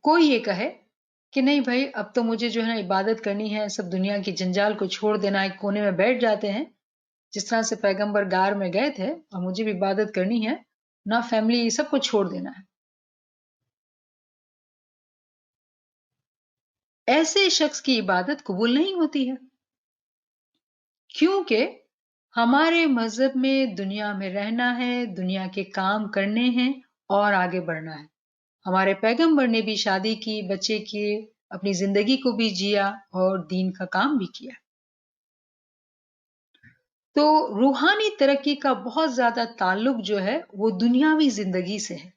کوئی یہ کہے کہ نہیں بھائی اب تو مجھے جو ہے نا عبادت کرنی ہے، سب دنیا کی جنجال کو چھوڑ دینا، ایک کونے میں بیٹھ جاتے ہیں جس طرح سے پیغمبر غار میں گئے تھے، اور مجھے بھی عبادت کرنی ہے، نہ فیملی، یہ سب کو چھوڑ دینا ہے. ایسے شخص کی عبادت قبول نہیں ہوتی ہے، کیونکہ ہمارے مذہب میں دنیا میں رہنا ہے، دنیا کے کام کرنے ہیں اور آگے بڑھنا ہے. ہمارے پیغمبر نے بھی شادی کی، بچے کیے، اپنی زندگی کو بھی جیا اور دین کا کام بھی کیا. تو روحانی ترقی کا بہت زیادہ تعلق جو ہے وہ دنیاوی زندگی سے ہے.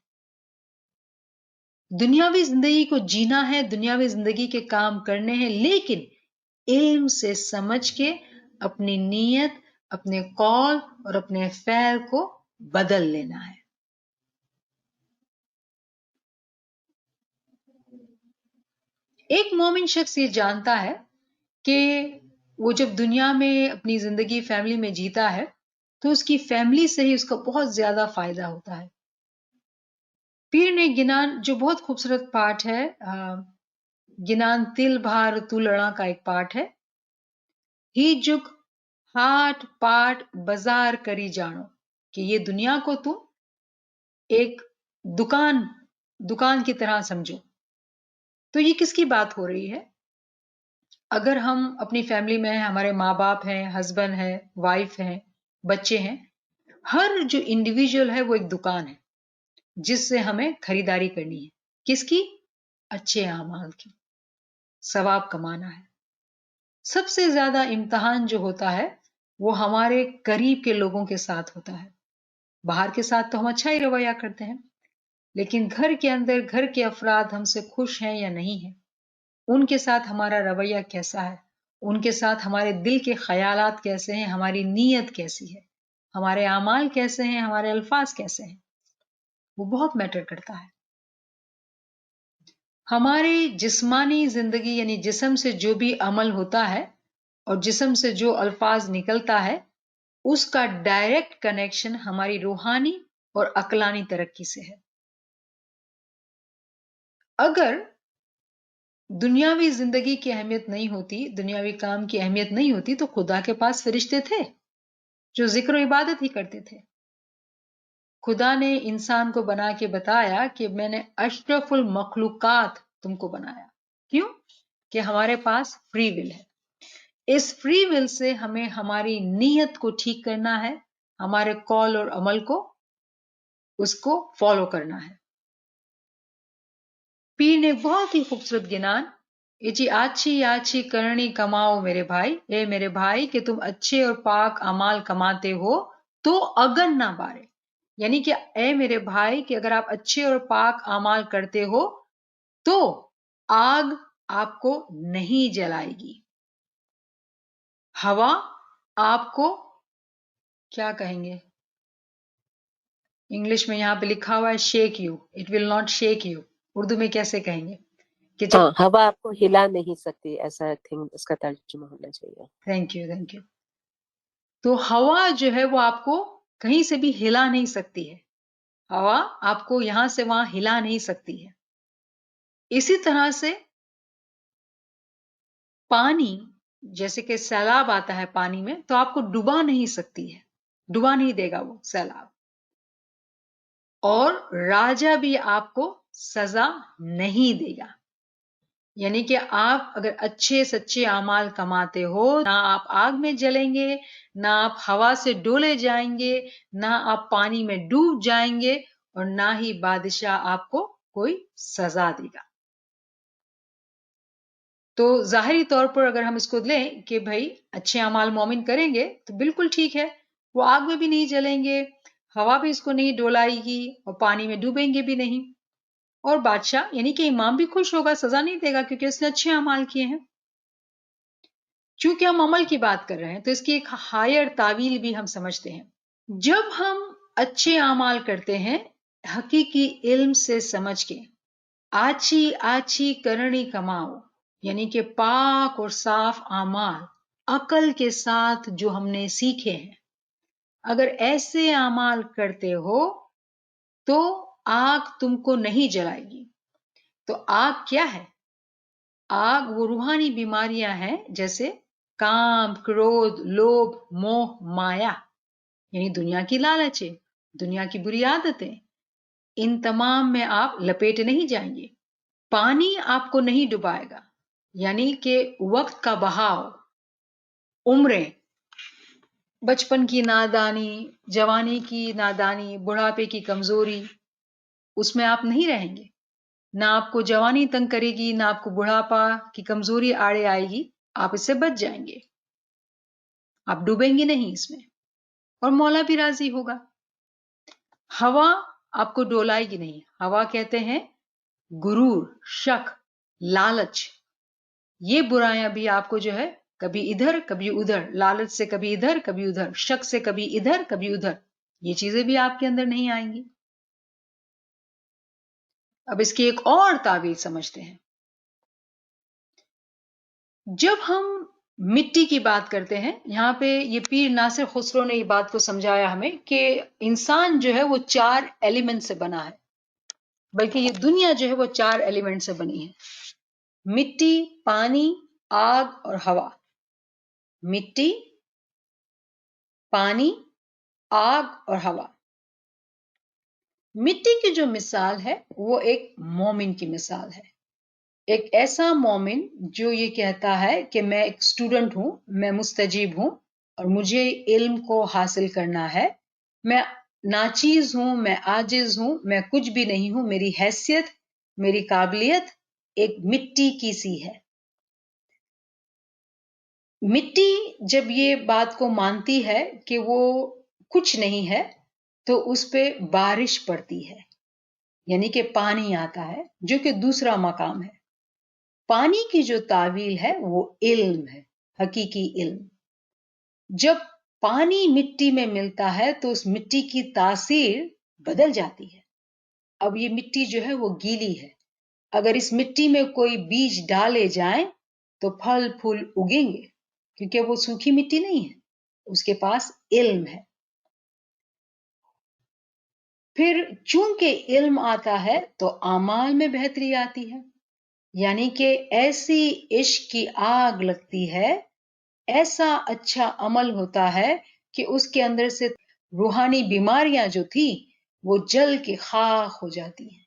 دنیاوی زندگی کو جینا ہے، دنیاوی زندگی کے کام کرنے ہیں، لیکن علم سے سمجھ کے اپنی نیت، اپنے قول اور اپنے فعل کو بدل لینا ہے. ایک مومن شخص یہ جانتا ہے کہ وہ جب دنیا میں اپنی زندگی فیملی میں جیتا ہے تو اس کی فیملی سے ہی اس کا بہت زیادہ فائدہ ہوتا ہے. پیر نے گنان جو بہت خوبصورت پارٹ ہے، گنان تل بھار تو لڑا کا ایک پارٹ ہے، ہی جگ ہاٹ پاٹ بازار کری جانو، کہ یہ دنیا کو تم ایک دکان کی طرح سمجھو. تو یہ کس کی بات ہو رہی ہے؟ اگر ہم اپنی فیملی میں ہیں، ہمارے ماں باپ ہیں، ہسبینڈ ہیں، وائف ہیں، بچے ہیں، ہر جو انڈیویجول ہے وہ ایک دکان ہے جس سے ہمیں خریداری کرنی ہے. کس کی؟ اچھے اعمال کی، ثواب کمانا ہے. سب سے زیادہ امتحان جو ہوتا ہے وہ ہمارے قریب کے لوگوں کے ساتھ ہوتا ہے. باہر کے ساتھ تو ہم اچھا ہی رویہ کرتے ہیں، لیکن گھر کے اندر گھر کے افراد ہم سے خوش ہیں یا نہیں ہیں، ان کے ساتھ ہمارا رویہ کیسا ہے، ان کے ساتھ ہمارے دل کے خیالات کیسے ہیں، ہماری نیت کیسی ہے، ہمارے اعمال کیسے ہیں، ہمارے الفاظ کیسے ہیں، وہ بہت میٹر کرتا ہے. ہماری جسمانی زندگی یعنی جسم سے جو بھی عمل ہوتا ہے اور جسم سے جو الفاظ نکلتا ہے اس کا ڈائریکٹ کنیکشن ہماری روحانی اور عقلانی ترقی سے ہے. اگر دنیاوی زندگی کی اہمیت نہیں ہوتی، دنیاوی کام کی اہمیت نہیں ہوتی، تو خدا کے پاس فرشتے تھے جو ذکر و عبادت ہی کرتے تھے. خدا نے انسان کو بنا کے بتایا کہ میں نے اشرف المخلوقات تم کو بنایا. کیوں؟ کہ ہمارے پاس فری ول ہے. اس فری ول سے ہمیں ہماری نیت کو ٹھیک کرنا ہے، ہمارے قول اور عمل کو اس کو فالو کرنا ہے. پیر نے بہت ہی خوبصورت گنان، جی آچھی آچھی کرنی کماؤ میرے بھائی، اے میرے بھائی کہ تم اچھے اور پاک اعمال کماتے ہو تو اگن نہ بارے، یعنی کہ اے میرے بھائی کہ اگر آپ اچھے اور پاک اعمال کرتے ہو تو آگ آپ کو نہیں جلائے گی، ہوا آپ کو کیا کہیں گے انگلش میں یہاں پہ لکھا ہوا ہے shake you, it will not shake you, Urdu میں کیسے کہیں گے کہ جب ہوا آپ کو ہلا نہیں سکتی، ایسا اس کا ترجمہ ہونا چاہیے. Thank you. تو ہوا جو ہے وہ آپ کو کہیں سے بھی ہلا نہیں سکتی ہے، ہوا آپ کو یہاں سے وہاں ہلا نہیں سکتی ہے. اسی طرح سے پانی، جیسے کہ سیلاب آتا ہے پانی میں تو آپ کو ڈبا نہیں سکتی ہے، ڈبا نہیں دے گا وہ سیلاب. اور راجا بھی آپ کو سزا نہیں دے گا، یعنی کہ آپ اگر اچھے سچے اعمال کماتے ہو، نہ آپ آگ میں جلیں گے، نہ آپ ہوا سے ڈولے جائیں گے، نہ آپ پانی میں ڈوب جائیں گے، اور نہ ہی بادشاہ آپ کو کوئی سزا دے گا. تو ظاہری طور پر اگر ہم اس کو لیں کہ بھائی اچھے اعمال مومن کریں گے تو بالکل ٹھیک ہے، وہ آگ میں بھی نہیں جلیں گے، ہوا بھی اس کو نہیں ڈولائے گی، اور پانی میں ڈوبیں گے بھی نہیں، اور بادشاہ یعنی کہ امام بھی خوش ہوگا، سزا نہیں دے گا کیونکہ اس نے اچھے اعمال کیے ہیں. چونکہ ہم عمل کی بات کر رہے ہیں تو اس کی ایک ہائر تعویل بھی ہم سمجھتے ہیں. جب ہم اچھے اعمال کرتے ہیں حقیقی علم سے سمجھ کے، آچھی آچھی کرنی کماؤ، یعنی کہ پاک اور صاف اعمال عقل کے ساتھ جو ہم نے سیکھے ہیں، اگر ایسے اعمال کرتے ہو تو آگ تم کو نہیں جلائے گی. तो आग क्या है? आग वो रूहानी बीमारियां हैं, जैसे काम, क्रोध, लोभ, मोह, माया, यानी दुनिया की लालचें, दुनिया की बुरी आदतें। इन तमाम में आप लपेटे नहीं जाएंगे। पानी आपको नहीं डुबाएगा, यानी कि वक्त का बहाव, उम्रें, बचपन की नादानी, जवानी की नादानी, बुढ़ापे की कमजोरी, उसमें आप नहीं रहेंगे। ना आपको जवानी तंग करेगी, ना आपको बुढ़ापा की कमजोरी आड़े आएगी। आप इससे बच जाएंगे, आप डूबेंगे नहीं इसमें, और मौला भी राजी होगा। हवा आपको डोलाएगी नहीं। हवा कहते हैं गुरूर, शक, लालच। ये बुराइयां भी आपको जो है कभी इधर कभी उधर, लालच से कभी इधर कभी उधर, शक से कभी इधर कभी उधर, ये चीजें भी आपके अंदर नहीं आएंगी। अब इसकी एक और ताबीर समझते हैं। जब हम मिट्टी की बात करते हैं, यहां पे ये पीर नासिर खुसरो ने ये बात को समझाया हमें कि इंसान जो है वो 4 एलिमेंट से बना है, बल्कि ये दुनिया जो है वो 4 एलिमेंट से बनी है। मिट्टी, पानी, आग और हवा। मिट्टी, पानी, आग और हवा। मिट्टी की जो मिसाल है वो एक मोमिन की मिसाल है। एक ऐसा मोमिन जो ये कहता है कि मैं एक स्टूडेंट हूं, मैं मुस्तजीब हूं और मुझे इल्म को हासिल करना है। मैं नाचीज हूं, मैं आजिज हूं, मैं कुछ भी नहीं हूं, मेरी हैसियत, मेरी काबिलियत एक मिट्टी की सी है। मिट्टी जब ये बात को मानती है कि वो कुछ नहीं है, तो उस पे बारिश पड़ती है, यानी कि पानी आता है, जो कि दूसरा मकाम है। पानी की जो तावील है वो इल्म है, हकीकी इल्म। जब पानी मिट्टी में मिलता है तो उस मिट्टी की तासीर बदल जाती है। अब ये मिट्टी जो है वो गीली है, अगर इस मिट्टी में कोई बीज डाले जाएं तो फल फूल उगेंगे, क्योंकि वो सूखी मिट्टी नहीं है, उसके पास इल्म है। फिर चूंकि इल्म आता है तो आमाल में बेहतरी आती है, यानी कि ऐसी इश्क की आग लगती है, ऐसा अच्छा अमल होता है कि उसके अंदर से रूहानी बीमारियां जो थी वो जल के खाक हो जाती हैं।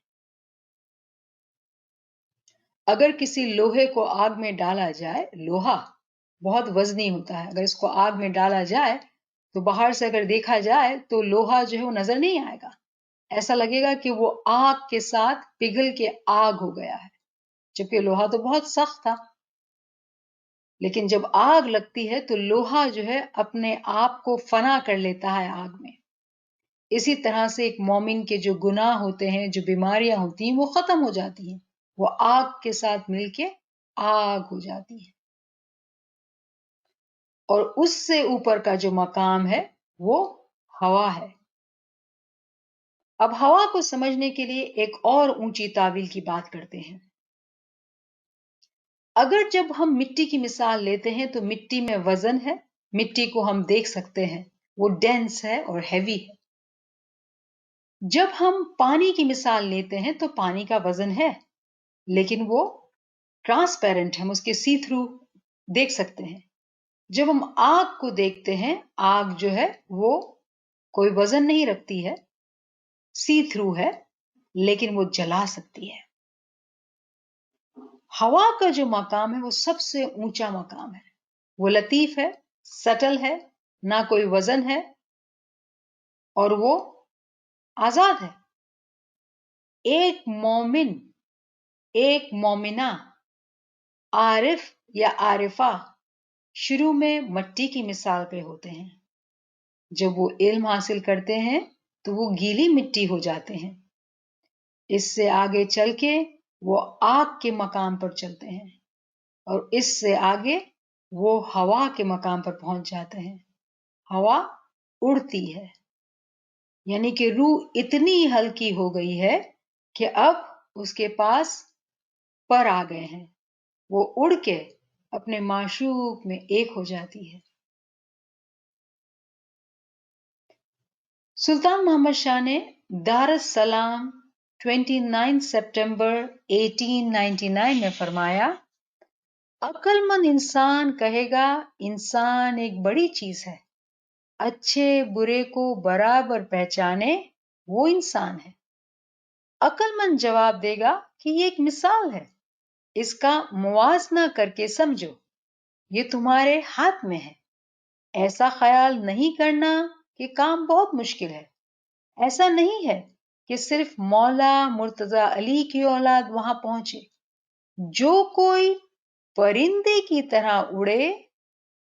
अगर किसी लोहे को आग में डाला जाए, लोहा बहुत वजनी होता है, अगर इसको आग में डाला जाए तो बाहर से अगर देखा जाए तो लोहा जो है वो नजर नहीं आएगा, ऐसा लगेगा कि वो आग के साथ पिघल के आग हो गया है, जबकि लोहा तो बहुत सख्त था। लेकिन जब आग लगती है तो लोहा जो है अपने आप को फना कर लेता है आग में। इसी तरह से एक मोमिन के जो गुनाह होते हैं, जो बीमारियां होती हैं, वो खत्म हो जाती हैं, वो आग के साथ मिलके आग हो जाती है। और उससे ऊपर का जो मकाम है वो हवा है। अब हवा को समझने के लिए एक और ऊंची तावील की बात करते हैं। अगर जब हम मिट्टी की मिसाल लेते हैं तो मिट्टी में वजन है, मिट्टी को हम देख सकते हैं, वो डेंस है और हैवी है। जब हम पानी की मिसाल लेते हैं तो पानी का वजन है, लेकिन वो ट्रांसपेरेंट है, हम उसके सी थ्रू देख सकते हैं। जब हम आग को देखते हैं, आग जो है वो कोई वजन नहीं रखती है, सी थ्रू है, लेकिन वो जला सकती है। हवा का जो मकाम है वो सबसे ऊंचा मकाम है, वो लतीफ है, सटल है, ना कोई वजन है और वो आजाद है। एक मोमिन, एक मोमिना, आरिफ या आरिफा शुरू में मट्टी की मिसाल पे होते हैं। जब वो इल्म हासिल करते हैं तो वो गीली मिट्टी हो जाते हैं। इससे आगे चल के वो आग के मकाम पर चलते हैं और इससे आगे वो हवा के मकाम पर पहुंच जाते हैं। हवा उड़ती है, यानी कि रूह इतनी हल्की हो गई है कि अब उसके पास पर आ गए हैं, वो उड़ के अपने माशूक में एक हो जाती है। सुल्तान मोहम्मद शाह ने दारुस सलाम 29 सितंबर 1899 में फरमाया, अक्लमंद इंसान कहेगा इंसान एक बड़ी चीज है, अच्छे बुरे को बराबर पहचाने वो इंसान है। अक्लमंद जवाब देगा कि ये एक मिसाल है, इसका मुवाजना करके समझो, ये तुम्हारे हाथ में है। ऐसा ख्याल नहीं करना कि काम बहुत मुश्किल है। ऐसा नहीं है कि सिर्फ मौला मुर्तजा अली की औलाद वहां पहुंचे। जो कोई परिंदे की तरह उड़े,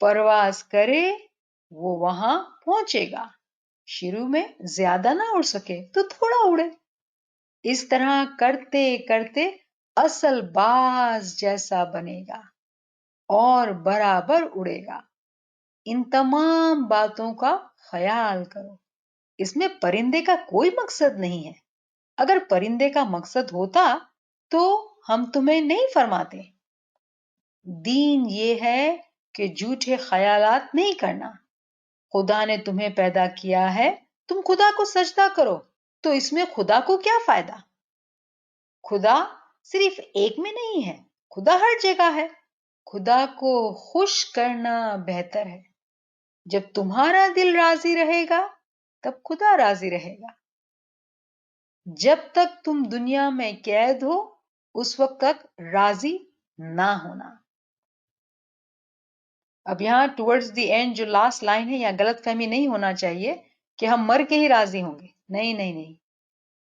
परवाज करे, वो वहां पहुंचेगा। शुरू में ज्यादा ना उड़ सके तो थोड़ा उड़े। इस तरह करते करते असल बाज जैसा बनेगा और बराबर उड़ेगा। इन तमाम बातों का ख्याल करो। इसमें परिंदे का कोई मकसद नहीं है। अगर परिंदे का मकसद होता तो हम तुम्हें नहीं फरमाते। दीन ये है कि झूठे ख्यालात नहीं करना। खुदा ने तुम्हें पैदा किया है, तुम खुदा को सजदा करो, तो इसमें खुदा को क्या फायदा? खुदा सिर्फ एक में नहीं है, खुदा हर जगह है। खुदा को खुश करना बेहतर है। जब तुम्हारा दिल राजी रहेगा तब खुदा राजी रहेगा। जब तक तुम दुनिया में कैद हो उस वक्त तक राजी ना होना। अब यहाँ टुवर्ड्स द एंड जो लास्ट लाइन है, यहाँ गलत फहमी नहीं होना चाहिए कि हम मर के ही राजी होंगे। नहीं नहीं नहीं,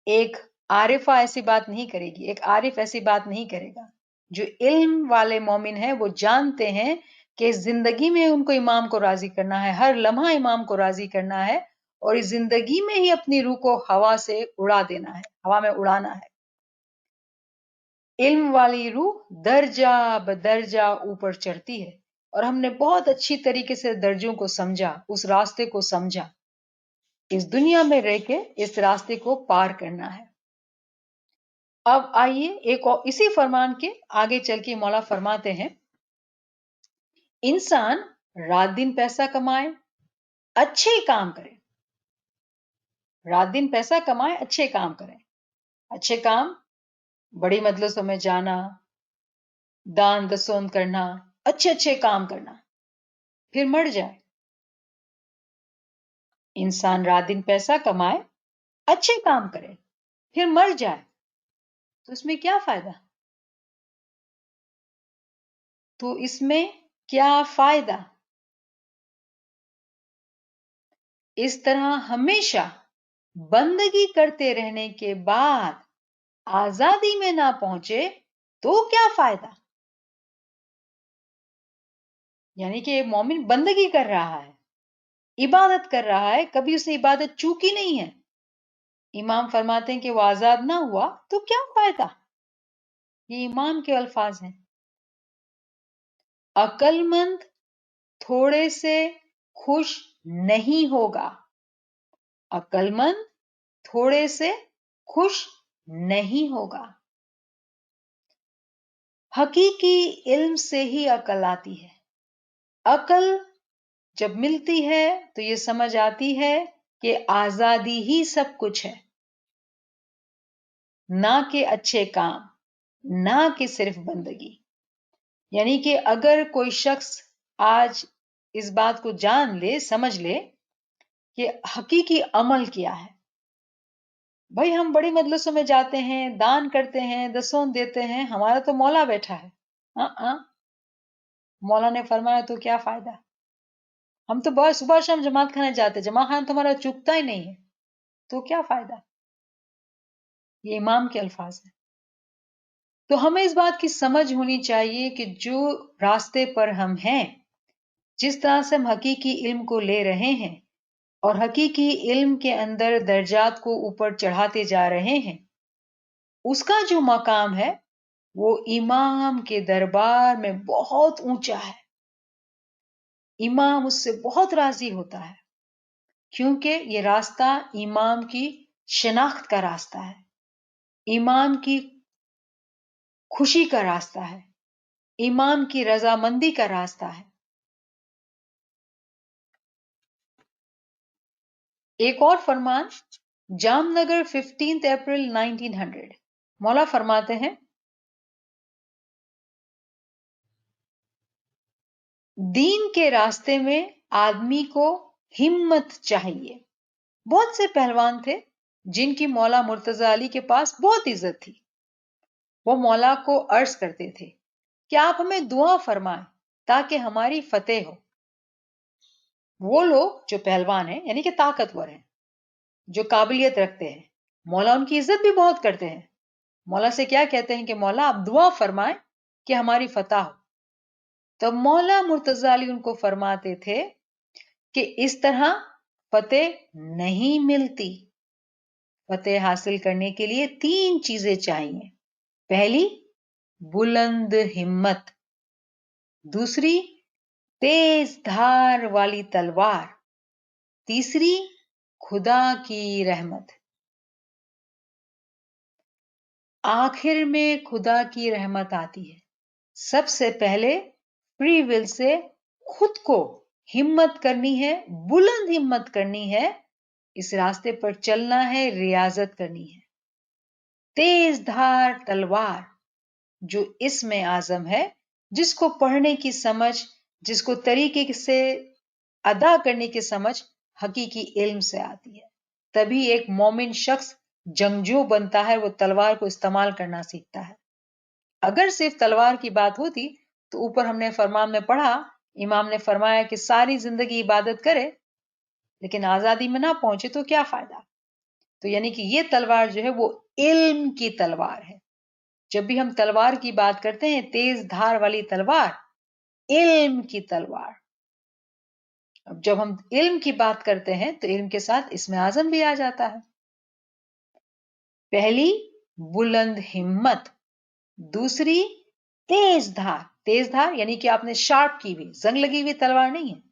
एक आरिफा ऐसी बात नहीं करेगी, एक आरिफ ऐसी बात नहीं करेगा। जो इल्म वाले मोमिन है वो जानते हैं कि जिंदगी में उनको इमाम को राजी करना है, हर लम्हा इमाम को राजी करना है, और इस जिंदगी में ही अपनी रूह को हवा से उड़ा देना है, हवा में उड़ाना है। इल्म वाली रूह दर्जा बदर्जा ऊपर चढ़ती है, और हमने बहुत अच्छी तरीके से दर्जों को समझा, उस रास्ते को समझा। इस दुनिया में रह के इस रास्ते को पार करना है। अब आइए एक और इसी फरमान के आगे चल के मौला फरमाते हैं, इंसान रात दिन पैसा कमाए, अच्छे काम करे। रात दिन पैसा कमाए, अच्छे काम करें। अच्छे काम बड़ी मजलिसों में जाना, दान दसोन करना, अच्छे अच्छे काम करना, फिर मर जाए। इंसान रात दिन पैसा कमाए, अच्छे काम करे, फिर मर जाए, तो इसमें क्या फायदा? तो इसमें क्या फायदा? इस तरह हमेशा बंदगी करते रहने के बाद आजादी में ना पहुंचे तो क्या फायदा? यानी कि मोमिन बंदगी कर रहा है, इबादत कर रहा है, कभी उसने इबादत चूकी नहीं है। इमाम फरमाते हैं कि वो आजाद ना हुआ तो क्या फायदा? ये इमाम के अल्फाज हैं। अक्लमंद थोड़े से खुश नहीं होगा। अक्लमंद थोड़े से खुश नहीं होगा। हकीकी इल्म से ही अकल आती है। अकल जब मिलती है तो ये समझ आती है कि आजादी ही सब कुछ है, ना कि अच्छे काम, ना कि सिर्फ बंदगी। यानी कि अगर कोई शख्स आज इस बात को जान ले, समझ ले कि हकीकी अमल क्या है। भाई हम बड़ी मजलिसों में जाते हैं, दान करते हैं, दसों देते हैं, हमारा तो मौला बैठा है। हाँ, मौला ने फरमाया तो क्या फायदा? हम तो बहुत सुबह शाम जमात खाने जाते, जमा खाना तो हमारा चुकता ही नहीं है, तो क्या फायदा? ये इमाम के अल्फाज है। तो हमें इस बात की समझ होनी चाहिए कि जो रास्ते पर हम हैं, जिस तरह से हम हकीकी इल्म को ले रहे हैं और हकीकी इल्म के अंदर दर्जात को ऊपर चढ़ाते जा रहे हैं, उसका जो मकाम है वो इमाम के दरबार में बहुत ऊंचा है। इमाम उससे बहुत राजी होता है, क्योंकि ये रास्ता इमाम की शनाख्त का रास्ता है, इमाम की खुशी का रास्ता है, इमाम की रजामंदी का रास्ता है। एक और फरमान जामनगर 15 अप्रैल 1900। मौला फरमाते हैं, दीन के रास्ते में आदमी को हिम्मत चाहिए। बहुत से पहलवान थे जिनकी मौला मुर्तजा अली के पास बहुत इज्जत थी। वो मौला को अर्ज करते थे कि आप हमें दुआ फरमाएं ताकि हमारी फतेह हो। वो लोग जो पहलवान हैं यानी कि ताकतवर हैं, जो काबिलियत रखते हैं, मौला उनकी इज्जत भी बहुत करते हैं। मौला से क्या कहते हैं कि मौला आप दुआ फरमाएं कि हमारी फतह हो। तो मौला मुर्तजा अली उनको फरमाते थे कि इस तरह फतेह नहीं मिलती। फतेह हासिल करने के लिए 3 चीजें चाहिए। पहली, बुलंद हिम्मत। दूसरी, तेज धार वाली तलवार। तीसरी, खुदा की रहमत। आखिर में खुदा की रहमत आती है। सबसे पहले फ्री विल से खुद को हिम्मत करनी है, बुलंद हिम्मत करनी है, इस रास्ते पर चलना है, रियाजत करनी है। तेज धार तलवार जो इसमें आजम है, जिसको पढ़ने की समझ, जिसको तरीके से अदा करने की समझ हकीकी इल्म से आती है। तभी एक मोमिन शख्स जंगजू बनता है, वो तलवार को इस्तेमाल करना सीखता है। अगर सिर्फ तलवार की बात होती तो ऊपर हमने फरमान में पढ़ा, इमाम ने फरमाया कि सारी जिंदगी इबादत करे लेकिन आजादी में ना पहुंचे तो क्या फायदा। तो यानी कि ये तलवार जो है वो इल्म की तलवार है। जब भी हम तलवार की बात करते हैं, तेज धार वाली तलवार, इल्म की तलवार। अब जब हम इल्म की बात करते हैं तो इल्म के साथ इसमें आजम भी आ जाता है। पहली, बुलंद हिम्मत। दूसरी, तेज धार। तेज धार यानी कि आपने शार्प की हुई, जंग लगी हुई तलवार नहीं है।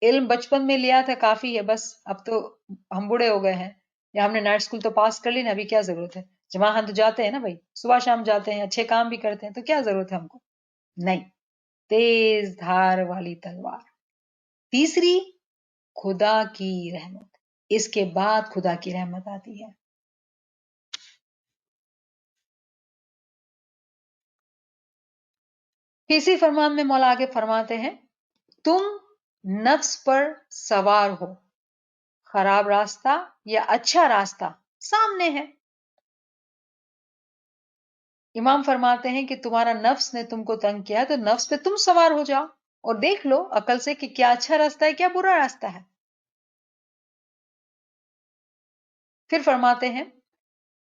इल्म बचपन में लिया था काफी है, बस अब तो हम बूढ़े हो गए हैं, या हमने नाइट स्कूल तो पास कर ली ना, अभी क्या जरूरत है। जमां तो जाते हैं ना भाई, सुबह शाम जाते हैं, अच्छे काम भी करते हैं, तो क्या जरूरत है हमको। नहीं, तेज धार वाली तलवार। तीसरी, खुदा की रहमत। इसके बाद खुदा की रहमत आती है। इसी फरमान में मौला आगे फरमाते हैं, तुम नफ्स पर सवार हो, खराब रास्ता या अच्छा रास्ता सामने है। इमाम फरमाते हैं कि तुम्हारा नफ्स ने तुमको तंग किया है तो नफ्स पे तुम सवार हो जाओ और देख लो अकल से कि क्या अच्छा रास्ता है, क्या बुरा रास्ता है। फिर फरमाते हैं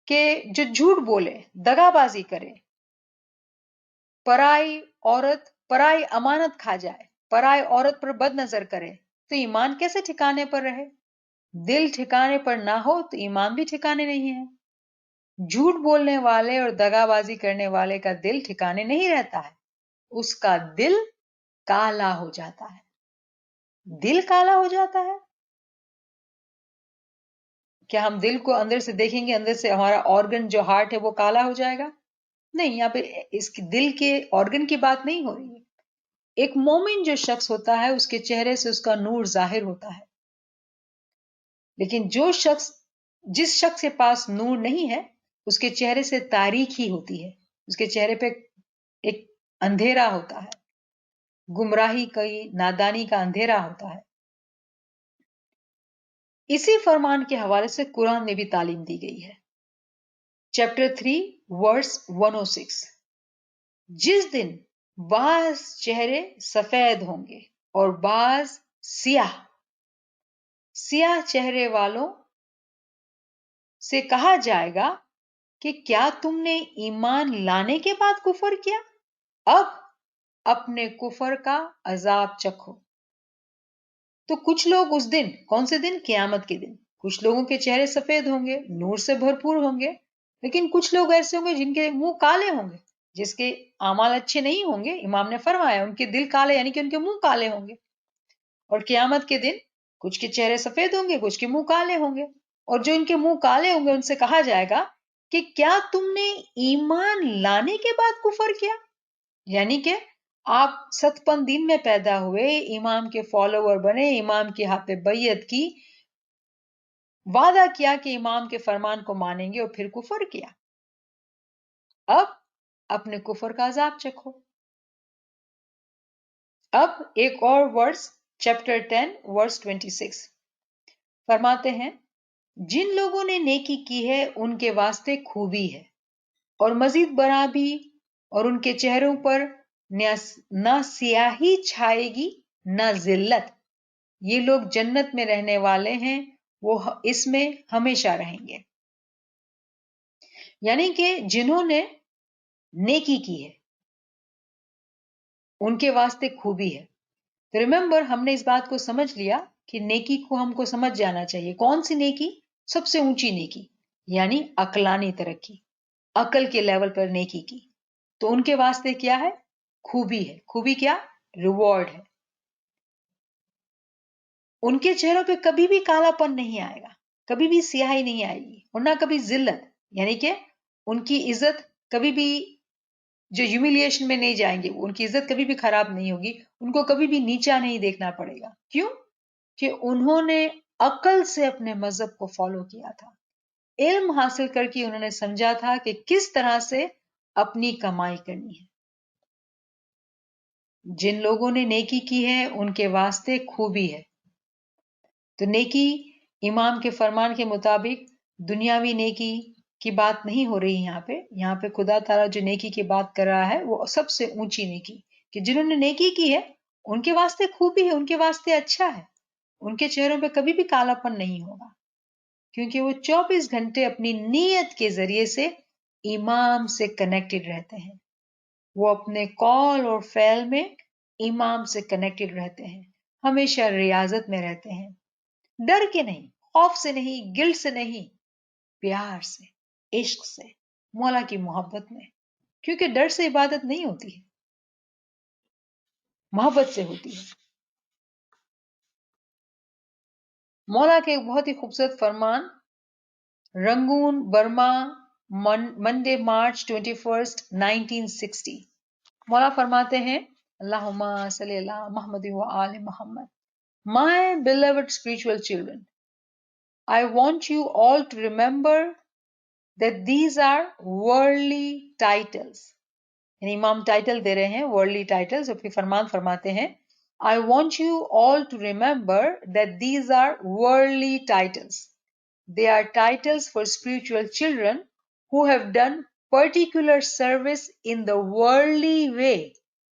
कि जो झूठ बोले, दगाबाजी करे, पराई औरत, पराई अमानत खा जाए, पराई औरत पर बदनजर करे, तो ईमान कैसे ठिकाने पर रहे। दिल ठिकाने पर ना हो तो ईमान भी ठिकाने नहीं है। झूठ बोलने वाले और दगाबाजी करने वाले का दिल ठिकाने नहीं रहता है, उसका दिल काला हो जाता है। दिल काला हो जाता है। क्या हम दिल को अंदर से देखेंगे, अंदर से हमारा ऑर्गन जो हार्ट है वो काला हो जाएगा? नहीं, यहाँ पे इसकी दिल के ऑर्गन की बात नहीं हो रही है। एक मोमिन जो शख्स होता है उसके चेहरे से उसका नूर जाहिर होता है, लेकिन जो शख्स, जिस शख्स के पास नूर नहीं है उसके चेहरे से तारीकी होती है, उसके चेहरे पे एक अंधेरा होता है, गुमराही की, नादानी का अंधेरा होता है। इसी फरमान के हवाले से कुरान में भी तालीम दी गई है। चैप्टर 3 वर्स 106, जिस दिन बाज चेहरे सफेद होंगे और बाज सियाह, सियाह चेहरे वालों से कहा जाएगा कि क्या तुमने ईमान लाने के बाद कुफर किया, अब अपने कुफर का अजाब चखो। तो कुछ लोग उस दिन, कौन से दिन, क़यामत के दिन, कुछ लोगों के चेहरे सफेद होंगे, नूर से भरपूर होंगे, लेकिन कुछ लोग ऐसे होंगे जिनके मुंह काले होंगे, जिसके आमाल अच्छे नहीं होंगे। इमाम ने फरमाया उनके दिल काले यानी कि उनके मुंह काले होंगे। और क़यामत के दिन कुछ के चेहरे सफेद होंगे, कुछ के मुंह काले होंगे। और जो इनके मुंह काले होंगे उनसे कहा जाएगा कि क्या तुमने ईमान लाने के बाद कुफर किया, यानी कि आप 57 दिन में पैदा हुए, इमाम के फॉलोवर बने, इमाम के हाथ पे बैयत की, وعدہ کیا کہ امام کے فرمان کو مانیں گے اور پھر کفر کیا. اب اپنے کفر کا عذاب چکھو. اب ایک اور ورس چیپٹر 10 ورس 26 فرماتے ہیں جن لوگوں نے نیکی کی ہے ان کے واسطے خوبی ہے اور مزید برآں بھی اور ان کے چہروں پر نہ سیاہی چھائے گی نہ ذلت. یہ لوگ جنت میں رہنے والے ہیں وہ اس میں ہمیشہ رہیں گے. یعنی کہ جنہوں نے نیکی کی ہے ان کے واسطے خوبی ہے. تو ریممبر ہم نے اس بات کو سمجھ لیا کہ نیکی کو ہم کو سمجھ جانا چاہیے. کون سی نیکی؟ سب سے اونچی نیکی یعنی عقلانی ترقی، عقل کے لیول پر نیکی کی. تو ان کے واسطے کیا ہے؟ خوبی ہے. خوبی کیا؟ ریوارڈ ہے. ان کے چہروں پہ کبھی بھی کالا پن نہیں آئے گا، کبھی بھی سیاہی نہیں آئے گی اور نہ کبھی ذلت. یعنی کہ ان کی عزت کبھی بھی جو ہیوملیشن میں نہیں جائیں گے، ان کی عزت کبھی بھی خراب نہیں ہوگی، ان کو کبھی بھی نیچا نہیں دیکھنا پڑے گا. کیوں؟ کہ انہوں نے عقل سے اپنے مذہب کو فالو کیا تھا، علم حاصل کر کے انہوں نے سمجھا تھا کہ کس طرح سے اپنی کمائی کرنی ہے. جن لوگوں نے نیکی کی ہے ان کے واسطے خوبی ہے. تو نیکی امام کے فرمان کے مطابق دنیاوی نیکی کی بات نہیں ہو رہی یہاں پہ خدا تعالیٰ جو نیکی کی بات کر رہا ہے وہ سب سے اونچی نیکی کہ جنہوں نے نیکی کی ہے ان کے واسطے خوبی ہے، ان کے واسطے اچھا ہے. ان کے چہروں پہ کبھی بھی کالا پن نہیں ہوگا کیونکہ وہ 24 گھنٹے اپنی نیت کے ذریعے سے امام سے کنیکٹڈ رہتے ہیں. وہ اپنے قول اور فعل میں امام سے کنیکٹڈ رہتے ہیں، ہمیشہ ریاضت میں رہتے ہیں، ڈر کے نہیں، خوف سے نہیں، گلٹ سے نہیں، پیار سے، عشق سے، مولا کی محبت میں. کیونکہ ڈر سے عبادت نہیں ہوتی ہے، محبت سے ہوتی ہے. مولا کے ایک بہت ہی خوبصورت فرمان رنگون برما منڈے مارچ 21 1960 مولا فرماتے ہیں اللہم صلی اللہ محمد و آل محمد. My beloved spiritual children, I want you all to remember that these are worldly titles. یعنی امام ٹائٹل دے رہے ہیں worldly titles، اور پھر فرمان فرماتے ہیں I want you all to remember that these are worldly titles. They are titles for spiritual children who have done particular service in the worldly way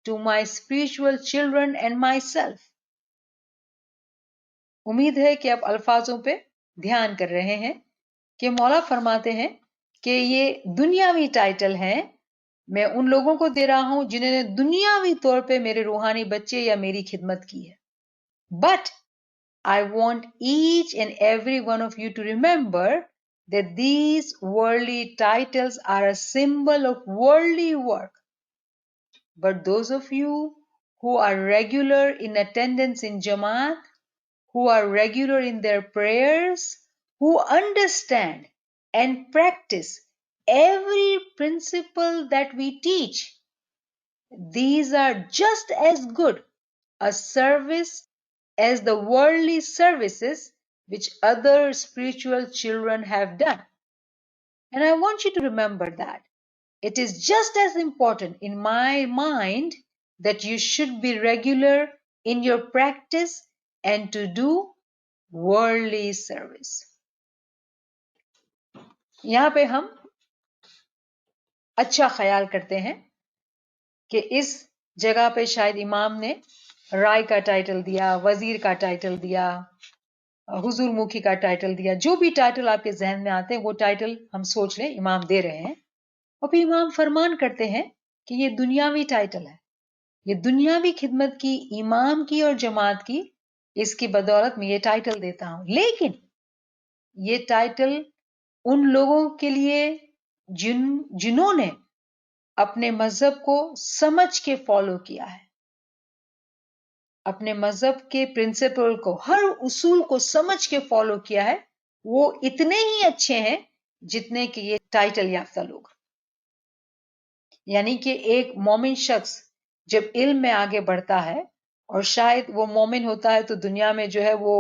to my spiritual children and myself. امید ہے کہ آپ الفاظوں پہ دھیان کر رہے ہیں کہ مولا فرماتے ہیں کہ یہ دنیاوی ٹائٹل ہیں، میں ان لوگوں کو دے رہا ہوں جنہوں نے دنیاوی طور پہ میرے روحانی بچے یا میری خدمت کی ہے. But I want each and every one of you to remember that these worldly titles are a symbol of worldly work. But those of you who are regular in attendance in Jamaat, who are regular in their prayers, who understand and practice every principle that we teach, these are just as good a service as the worldly services which other spiritual children have done. And I want you to remember that it is just as important in my mind that you should be regular in your practice and to do worldly service. یہاں پہ ہم اچھا خیال کرتے ہیں کہ اس جگہ پہ شاید امام نے رائے کا ٹائٹل دیا، وزیر کا ٹائٹل دیا، حضور مکھی کا ٹائٹل دیا، جو بھی ٹائٹل آپ کے ذہن میں آتے ہیں وہ ٹائٹل ہم سوچ لیں امام دے رہے ہیں. اور پھر امام فرمان کرتے ہیں کہ یہ دنیاوی ٹائٹل ہے، یہ دنیاوی خدمت کی، امام کی اور جماعت کی، اس کی بدولت میں یہ ٹائٹل دیتا ہوں. لیکن یہ ٹائٹل ان لوگوں کے لیے جنہوں نے اپنے مذہب کو سمجھ کے فالو کیا ہے، اپنے مذہب کے پرنسپل کو، ہر اصول کو سمجھ کے فالو کیا ہے، وہ اتنے ہی اچھے ہیں جتنے کہ یہ ٹائٹل یافتہ لوگ. یعنی کہ ایک مومن شخص جب علم میں آگے بڑھتا ہے، اور شاید وہ مومن ہوتا ہے تو دنیا میں جو ہے وہ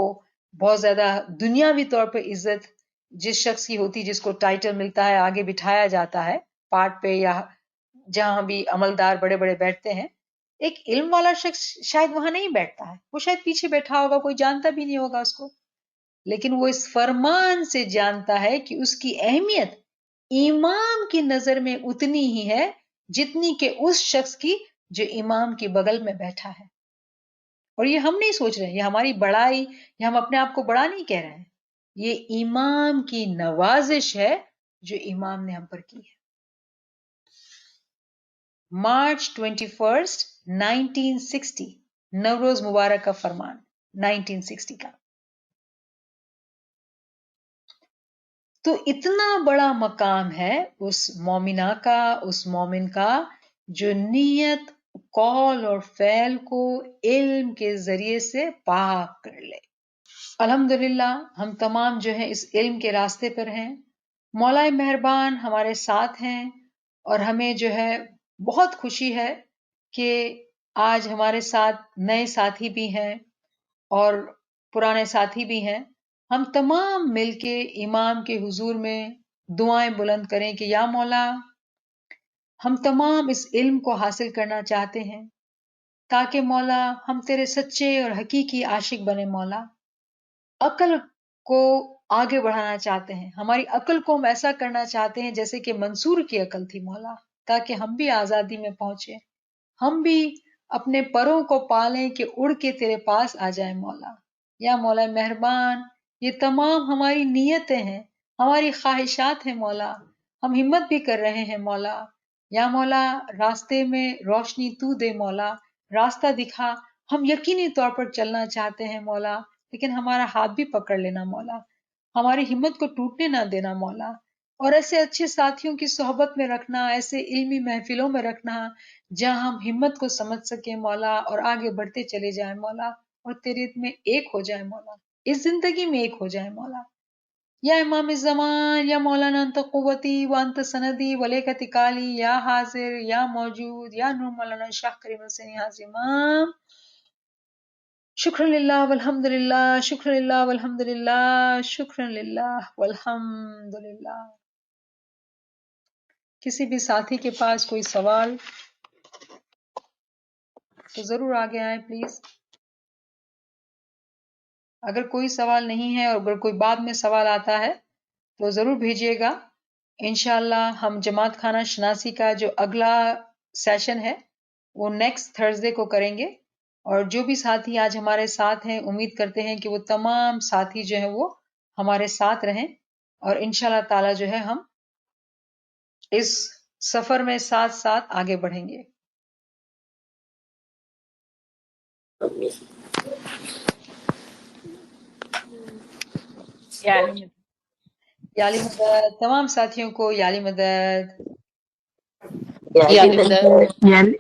बहुत ज्यादा दुनियावी तौर पर इज्जत जिस शख्स की होती, जिसको टाइटल मिलता है, आगे बिठाया जाता है पार्ट पे या जहां भी अमलदार बड़े बड़े बैठते हैं, एक इल्म वाला शख्स शायद वहां नहीं बैठता है, वो शायद पीछे बैठा होगा, कोई जानता भी नहीं होगा उसको, लेकिन वो इस फरमान से जानता है कि उसकी अहमियत इमाम की नजर में उतनी ही है जितनी कि उस शख्स की जो इमाम के बगल में बैठा है। और ये हम नहीं सोच रहे हैं, ये हमारी बड़ाई, ये हम अपने आप को बड़ा नहीं कह रहे हैं, ये इमाम की नवाजिश है जो इमाम ने हम पर की है। मार्च 21, 1960, नवरोज मुबारक का फरमान 1960 का। तो इतना बड़ा मकाम है उस मोमिना का, उस मोमिन का जो नियत, कौल और फ़ैल को इल्म के जरिए से पाक कर ले। अल्हम्दुलिल्लाह हम तमाम जो है इस इल्म के रास्ते पर हैं, मौलाए मेहरबान हमारे साथ हैं, और हमें जो है बहुत खुशी है कि आज हमारे साथ नए साथी भी हैं और पुराने साथी भी हैं। हम तमाम मिलके इमाम के हुजूर में दुआएं बुलंद करें कि या मौला, हम तमाम इस इल्म को हासिल करना चाहते हैं ताकि मौला हम तेरे सच्चे और हकीकी आशिक बने मौला। अक्ल को आगे बढ़ाना चाहते हैं, हमारी अक्ल को हम ऐसा करना चाहते हैं जैसे कि मंसूर की अक्ल थी मौला, ताकि हम भी आजादी में पहुंचे, हम भी अपने परों को पालें कि उड़ के तेरे पास आ जाए मौला। या मौला मेहरबान, ये तमाम हमारी नीयतें हैं, हमारी ख्वाहिशात हैं मौला, हम हिम्मत भी कर रहे हैं मौला। या मौला, रास्ते में रोशनी तू दे मौला, रास्ता दिखा, हम यकीनी तौर पर चलना चाहते हैं मौला, लेकिन हमारा हाथ भी पकड़ लेना मौला, हमारी हिम्मत को टूटने ना देना मौला, और ऐसे अच्छे साथियों की सोहबत में रखना, ऐसे इल्मी महफिलों में रखना जहां हम हिम्मत को समझ सके मौला और आगे बढ़ते चले जाए मौला, और तेरे में एक हो जाए मौला, इस जिंदगी में एक हो जाए मौला। या इमाम ज़मान, या मौलाना अंत कुव्वती व अंत सनदी वलेकत काली, या हाजिर या मौजूद, या नूर मौलाना शाह करीम हुसैन हाजी इमाम, शुक्रन लिल्लाह वल्हम्दुलिल्लाह, शुक्रन लिल्लाह वल्हम्दुलिल्लाह, शुक्रन लिल्लाह वल्हम्दुलिल्लाह। किसी भी साथी के पास कोई सवाल तो जरूर आगे आए प्लीज। अगर कोई सवाल नहीं है और अगर कोई बाद में सवाल आता है तो जरूर भेजिएगा। इंशाल्लाह हम जमात खाना शनासी का जो अगला सेशन है वो नेक्स्ट थर्सडे को करेंगे, और जो भी साथी आज हमारे साथ हैं उम्मीद करते हैं कि वो तमाम साथी जो है वो हमारे साथ रहें, और इंशाल्लाह ताला जो है हम इस सफर में साथ साथ आगे बढ़ेंगे। याली मदद, तमाम साथियों को याली मदद। याली मदद।